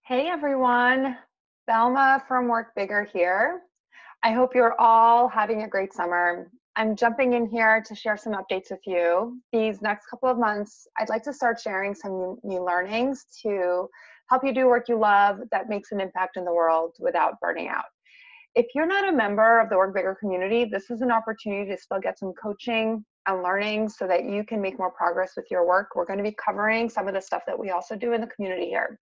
Hey everyone, Thelma from Work Bigger here. I hope you're all having a great summer. I'm jumping in here to share some updates with you. These next couple of months, I'd like to start sharing some new learnings to help you do work you love that makes an impact in the world without burning out. If you're not a member of the Work Bigger community, this is an opportunity to still get some coaching and learning so that you can make more progress with your work. We're going to be covering some of the stuff that we also do in the community here.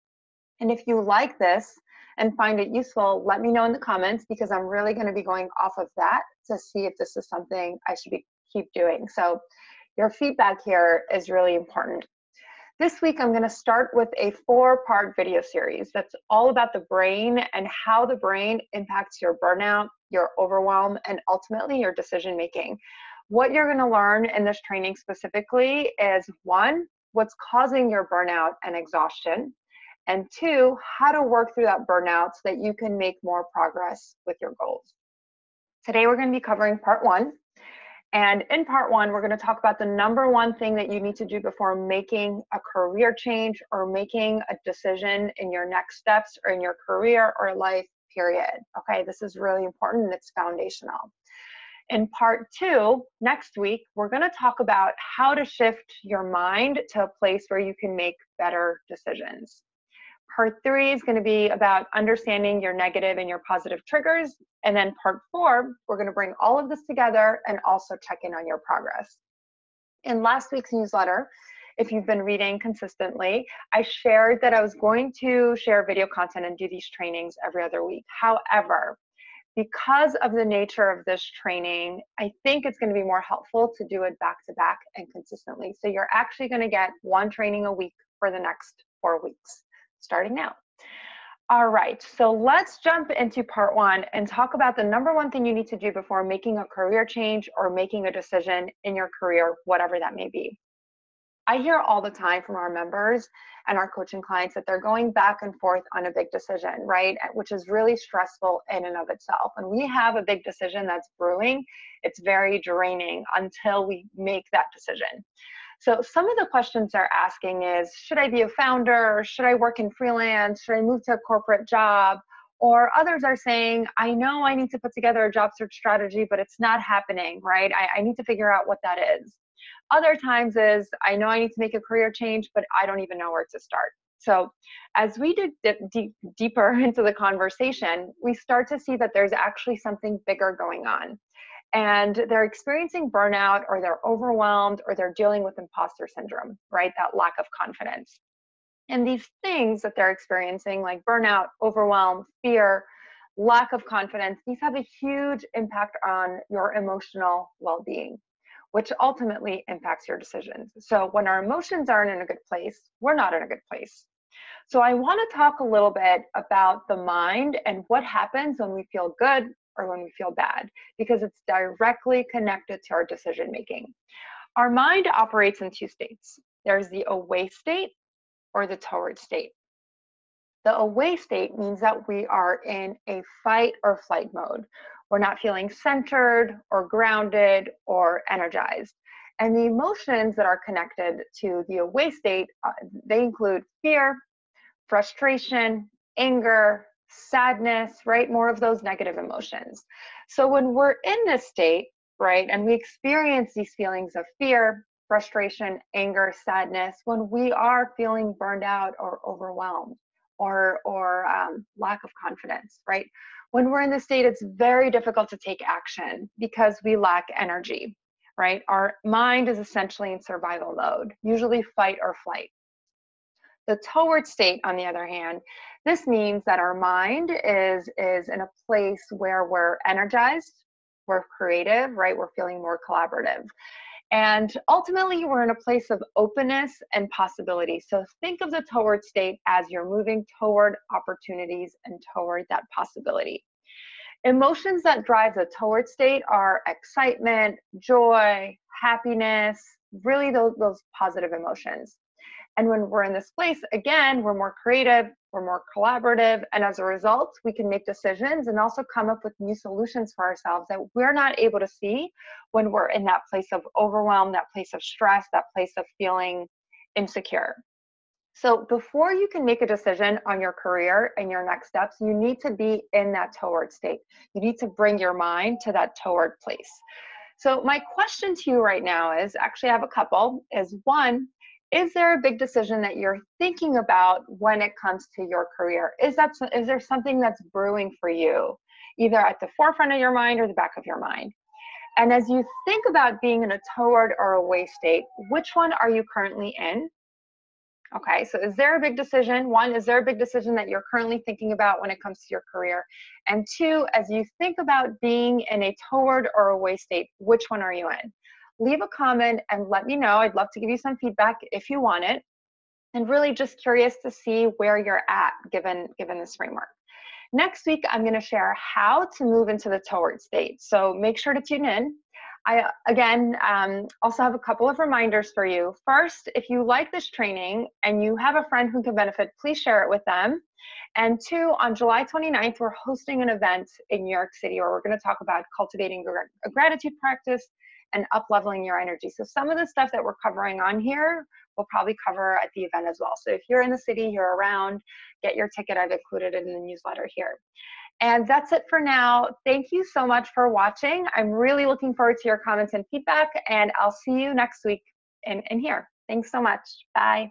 And if you like this and find it useful, let me know in the comments because I'm really going to be going off of that to see if this is something I should keep doing. So your feedback here is really important. This week, I'm going to start with a 4-part video series that's all about the brain and how the brain impacts your burnout, your overwhelm, and ultimately your decision making. What you're going to learn in this training specifically is 1, what's causing your burnout and exhaustion, and 2, how to work through that burnout so that you can make more progress with your goals. Today, we're going to be covering part 1. And in part 1, we're going to talk about the number 1 thing that you need to do before making a career change or making a decision in your next steps or in your career or life, period. Okay, this is really important and it's foundational. In part 2, next week, we're going to talk about how to shift your mind to a place where you can make better decisions. Part 3 is going to be about understanding your negative and your positive triggers. And then part 4, we're going to bring all of this together and also check in on your progress. In last week's newsletter, if you've been reading consistently, I shared that I was going to share video content and do these trainings every other week. However, because of the nature of this training, I think it's going to be more helpful to do it back to back and consistently. So you're actually going to get 1 training a week for the next 4 weeks. Starting now. All right, so let's jump into part 1 and talk about the number 1 thing you need to do before making a career change or making a decision in your career, whatever that may be. I hear all the time from our members and our coaching clients that they're going back and forth on a big decision, right? Which is really stressful in and of itself. And we have a big decision that's brewing. It's very draining until we make that decision. So some of the questions they're asking is, should I be a founder? Should I work in freelance? Should I move to a corporate job? Or others are saying, I know I need to put together a job search strategy, but it's not happening, right? I need to figure out what that is. Other times is, I know I need to make a career change, but I don't even know where to start. So as we dig deeper into the conversation, we start to see that there's actually something bigger going on. And they're experiencing burnout, or they're overwhelmed, or they're dealing with imposter syndrome, right? That lack of confidence. And these things that they're experiencing, like burnout, overwhelm, fear, lack of confidence, these have a huge impact on your emotional well-being, which ultimately impacts your decisions. So when our emotions aren't in a good place, we're not in a good place. So I want to talk a little bit about the mind and what happens when we feel good or when we feel bad, because it's directly connected to our decision making. Our mind operates in 2 states. There's the away state or the toward state. The away state means that we are in a fight or flight mode. We're not feeling centered or grounded or energized. And the emotions that are connected to the away state, they include fear, frustration, anger, sadness, right? More of those negative emotions. So when we're in this state, right, and we experience these feelings of fear, frustration, anger, sadness, when we are feeling burned out or overwhelmed or lack of confidence, right? When we're in this state, it's very difficult to take action because we lack energy, right? Our mind is essentially in survival mode, usually fight or flight. The toward state, on the other hand, this means that our mind is in a place where we're energized, we're creative, right? We're feeling more collaborative. And ultimately, we're in a place of openness and possibility. So think of the toward state as you're moving toward opportunities and toward that possibility. Emotions that drive the toward state are excitement, joy, happiness, really those positive emotions. And when we're in this place, again, we're more creative, we're more collaborative, and as a result, we can make decisions and also come up with new solutions for ourselves that we're not able to see when we're in that place of overwhelm, that place of stress, that place of feeling insecure. So before you can make a decision on your career and your next steps, you need to be in that toward state. You need to bring your mind to that toward place. So my question to you right now is, actually I have a couple, is one, is there a big decision that you're thinking about when it comes to your career? Is there something that's brewing for you, either at the forefront of your mind or the back of your mind? And as you think about being in a toward or away state, which one are you currently in? Okay, so is there a big decision? One, is there a big decision that you're currently thinking about when it comes to your career? And two, as you think about being in a toward or away state, which one are you in? Leave a comment and let me know. I'd love to give you some feedback if you want it. And really just curious to see where you're at given this framework. Next week, I'm going to share how to move into the toward state. So make sure to tune in. I, again, also have a couple of reminders for you. First, if you like this training and you have a friend who can benefit, please share it with them. And two, on July 29th, we're hosting an event in New York City where we're going to talk about cultivating a gratitude practice and up-leveling your energy. So some of the stuff that we're covering on here, we'll probably cover at the event as well. So if you're in the city, you're around, get your ticket. I've included it in the newsletter here. And that's it for now. Thank you so much for watching. I'm really looking forward to your comments and feedback, and I'll see you next week in here. Thanks so much. Bye.